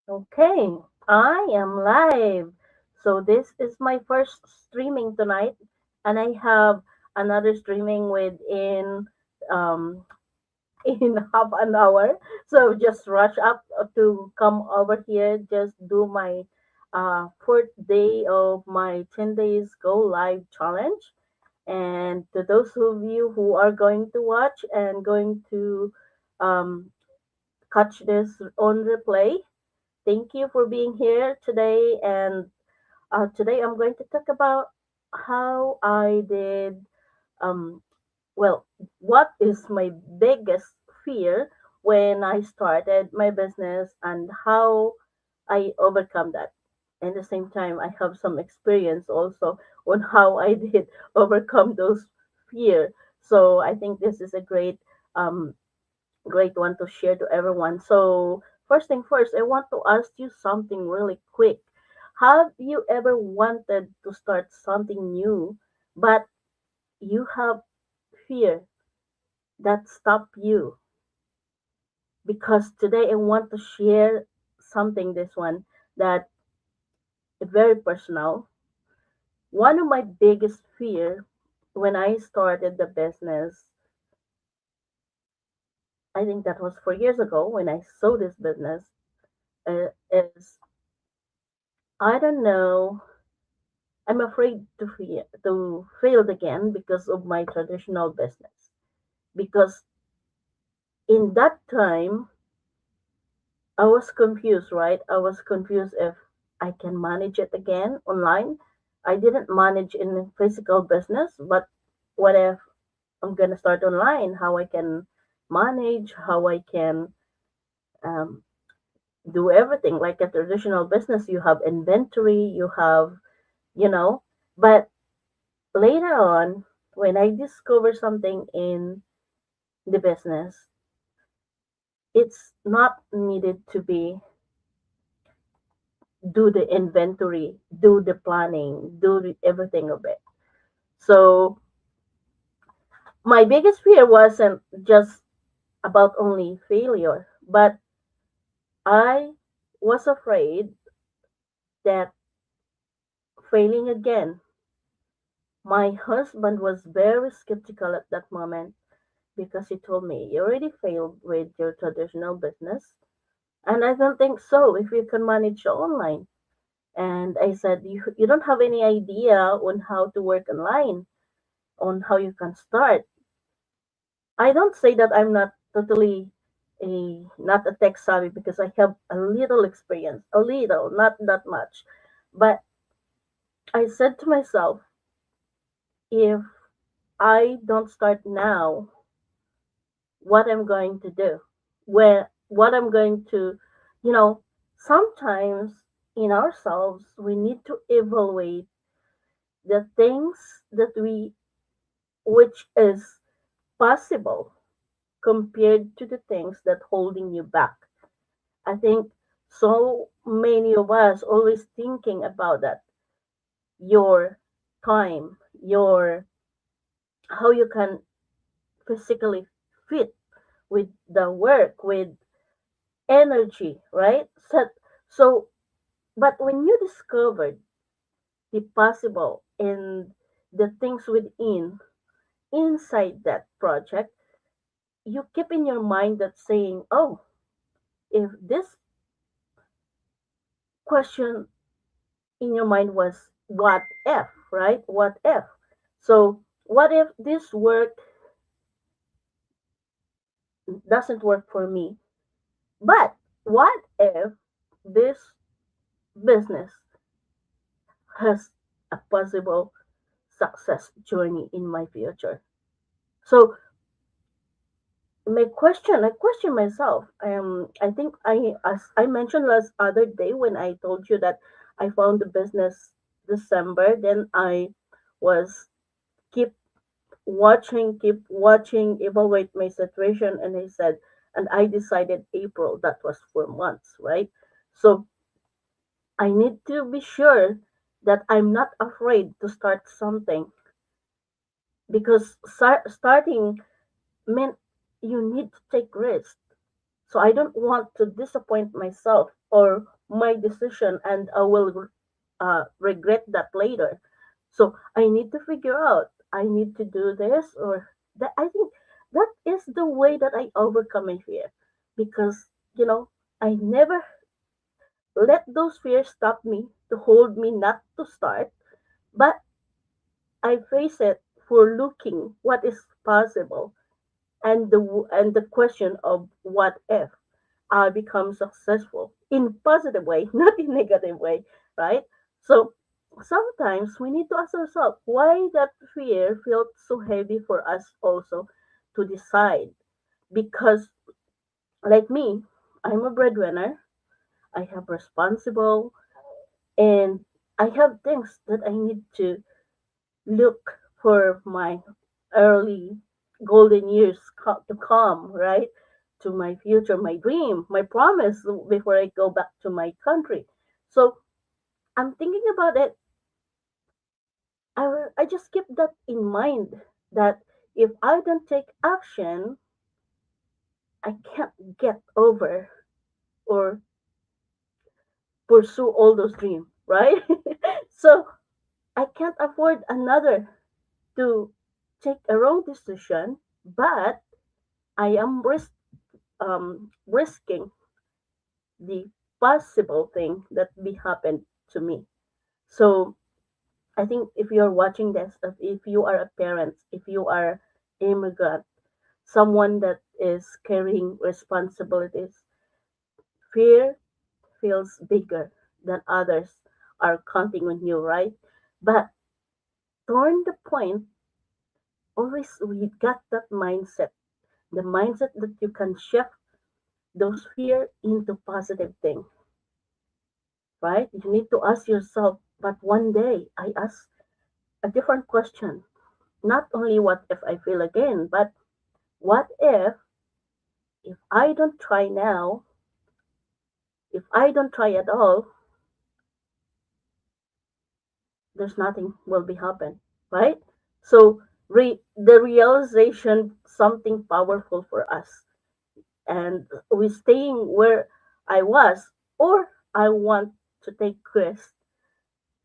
Okay, I am live. So this is my first streaming tonight, and I have another streaming within um in half an hour. So just rush up to come over here. Just do my fourth day of my 10 days go live challenge. And to those of you who are going to watch and going to um, catch this on replay, thank you for being here today. And today I'm going to talk about how I did, um, well, what is my biggest fear when I started my business and how I overcome that. At the same time, I have some experience also on how I did overcome those fear. So I think this is a um, great one to share to everyone. So, first thing first, I want to ask you something really quick. Have you ever wanted to start something new, but you have fear that stop you? Because today I want to share something, this one, that very personal. One of my biggest fear when I started the business, I think that was 4 years ago when I saw this business, is I don't know. I'm afraid to fail again because of my traditional business. Because in that time, I was confused, right? I was confused if I can manage it again online. I didn't manage in physical business, but what if I'm gonna start online? How I can manage? How I can um, do everything like a traditional business? You have inventory, you have, you know. But later on, when I discover something in the business, it's not needed to be do the inventory, do the planning, everything of it. So my biggest fear wasn't just about only failure, but I was afraid that failing again. My husband was very skeptical at that moment because he told me, you already failed with your traditional business. And I don't think so if you can manage online. And I said, you don't have any idea on how to work online, on how you can start. I don't say that I'm not totally not a tech savvy because I have a little experience, a little, not that much. But I said to myself, if I don't start now, what I'm going to do, where what I'm going to, you know, sometimes in ourselves we need to evaluate the things that we which is possible compared to the things that holding you back. I think so many of us always thinking about that, your time, your how you can physically fit with the work, with energy, right? So but when you discovered the possible and the things within inside that project, you keep in your mind that saying, oh, if this question in your mind was what if, right? What if? So what if this work doesn't work for me? But what if this business has a possible success journey in my future? So I question myself. I think as I mentioned last other day when I told you that I found the business December, then I was keep keep watching, evaluate my situation, and I said, and I decided April. That was 4 months, right? So I need to be sure that I'm not afraid to start something because starting meant you need to take risks. So I don't want to disappoint myself or my decision and I will regret that later. So I need to figure out, I need to do this or that. I think that is the way that I overcome my fear because, I never let those fears stop me to hold me not to start, but I face it for looking what is possible and the question of what if I become successful in positive way, not in negative way, right? So sometimes we need to ask ourselves why that fear felt so heavy for us also to decide. Because like me, I'm a breadwinner, I have responsible and I have things that I need to look for my early golden years to come, right? To my future, my dream, my promise before I go back to my country. So I'm thinking about it. I just keep that in mind that if I don't take action, I can't get over or pursue all those dreams, right? So I can't afford another to take a wrong decision, but I am risking the possible thing that be happened to me. So I think if you're watching this, if you are a parent, if you are immigrant, someone that is carrying responsibilities, fear feels bigger than others are counting on you, right? But turn the point, always we got that mindset, the mindset that you can shift those fear into positive thing, right? You need to ask yourself, but one day I ask a different question. Not only what if I fail again, but what if I don't try now, if I don't try at all, there's nothing will be happen, right? So the realization something powerful for us, and we staying where I was, or I want to take risk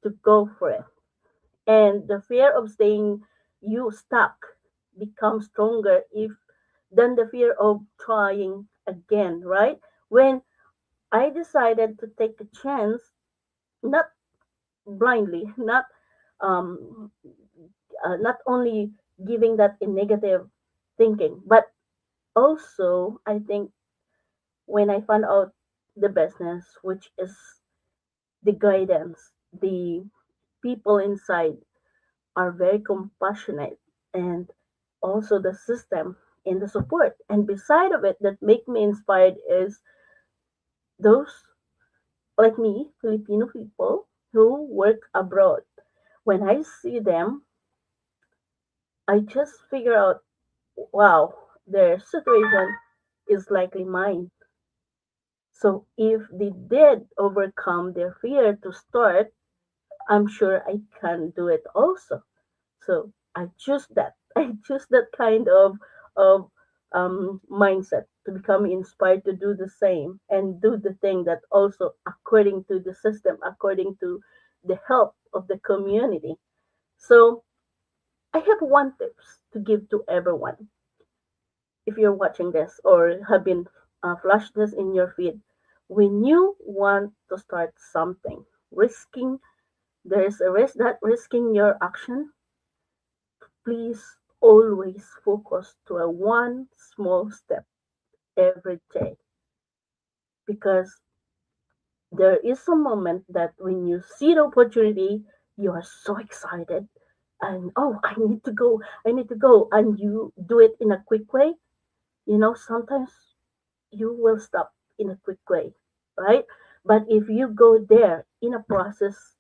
to go for it. And the fear of staying you stuck becomes stronger if than the fear of trying again, right? When I decided to take a chance, not blindly, um not only giving that in negative thinking, but also I think when I found out the business, which is the guidance, the people inside are very compassionate, and also the system and the support. And beside of it, that make me inspired is those like me, Filipino people who work abroad. When I see them, I just figure out, wow, their situation is likely mine. So if they did overcome their fear to start, I'm sure I can do it also. So I choose that. I choose that kind of mindset to become inspired to do the same and do the thing that also according to the system, according to the help of the community. So I have one tips to give to everyone. If you're watching this or have been flashed this in your feed, when you want to start something, risking there is a risk that risking your action, please always focus to a one small step every day because there is a moment that when you see the opportunity, you are so excited and oh, I need to go, and you do it in a quick way. Sometimes you will stop in a quick way, right? But if you go there in a process,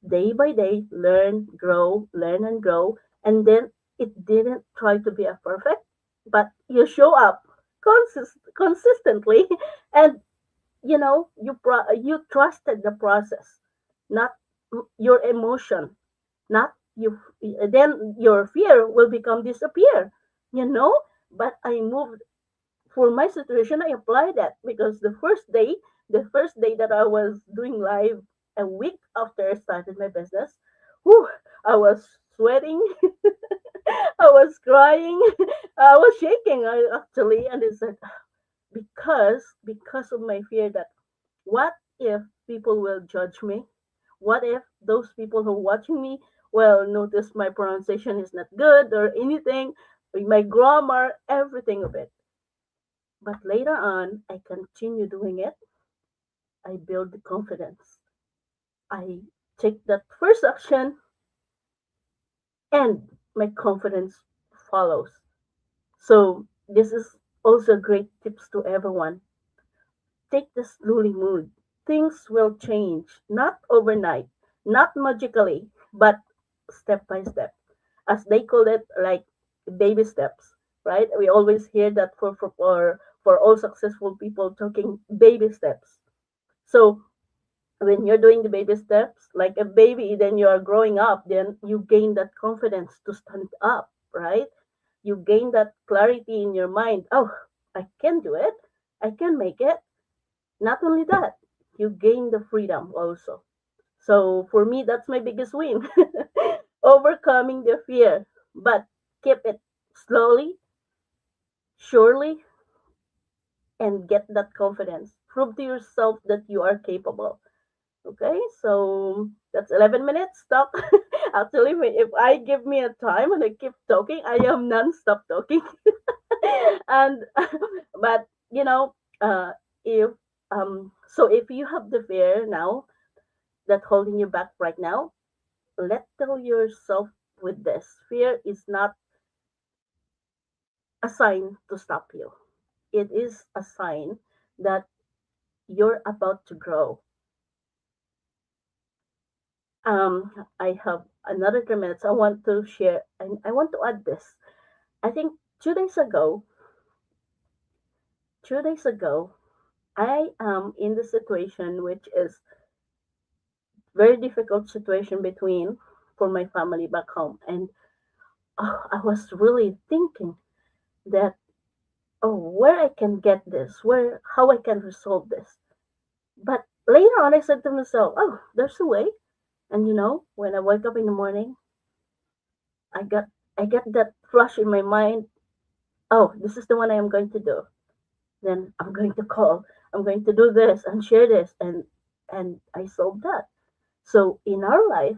day by day, learn and grow, and then it didn't try to be a perfect, but you show up consistently, and you trusted the process, not your emotion, not you. Then your fear will become disappear, you know. But I moved for my situation. I applied that because the first day the first day that I was doing live, a week after I started my business, whew, I was sweating, I was crying, I was shaking actually, and it's like because of my fear that what if people will judge me? What if those people who are watching me will notice my pronunciation is not good or anything, my grammar, everything of it. But later on, I continue doing it. I build the confidence. I take that first action and my confidence follows. So this is also great tips to everyone. Take the slowly mood. Things will change, not overnight, not magically, but step by step. As they call it, like baby steps, right? We always hear that for all successful people talking baby steps. So when you're doing the baby steps, like a baby, then you are growing up, then you gain that confidence to stand up, right? You gain that clarity in your mind. Oh, I can do it. I can make it. Not only that, you gain the freedom also. So for me, that's my biggest win. Overcoming the fear, but keep it slowly, surely, and get that confidence. Prove to yourself that you are capable. Okay, so that's 11 minutes. Stop. Actually, if I give me a time and I keep talking, I am non-stop talking. And but you know, if so if you have the fear now that holding you back right now, let tell yourself with this: fear is not a sign to stop you. It is a sign that you're about to grow. I have another 3 minutes. I want to share, and I want to add this. I think 2 days ago, 2 days ago, I am in the situation which is very difficult situation between for my family back home, and I was really thinking that oh, where I can get this, where how I can resolve this. But later on, I said to myself, oh, there's a way. And when I wake up in the morning, I got I get that flash in my mind. Oh, this is the one I am going to do. Then I'm going to call. I'm going to do this and share this, and I solved that. So in our life,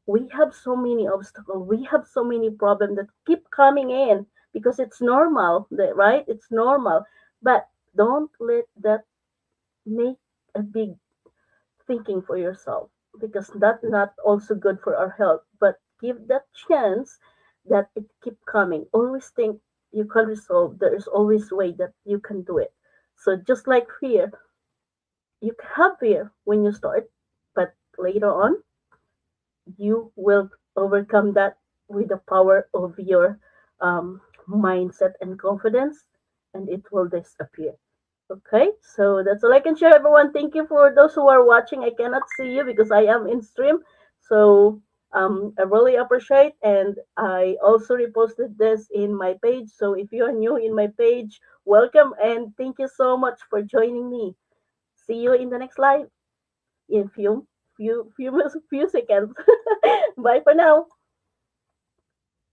we have so many obstacles. We have so many problems that keep coming in because it's normal, right? It's normal. But don't let that make a big thinking for yourself because that's not also good for our health. But give that chance that it keep coming. Always think you can resolve. There is always a way that you can do it. So just like fear, you have fear when you start, but later on you will overcome that with the power of your mindset and confidence, and it will disappear. Okay, so that's all I can share, everyone. Thank you for those who are watching. I cannot see you because I am in stream. So I really appreciate, and I also reposted this in my page. So if you are new in my page, welcome and thank you so much for joining me. See you in the next live in few seconds. Bye for now.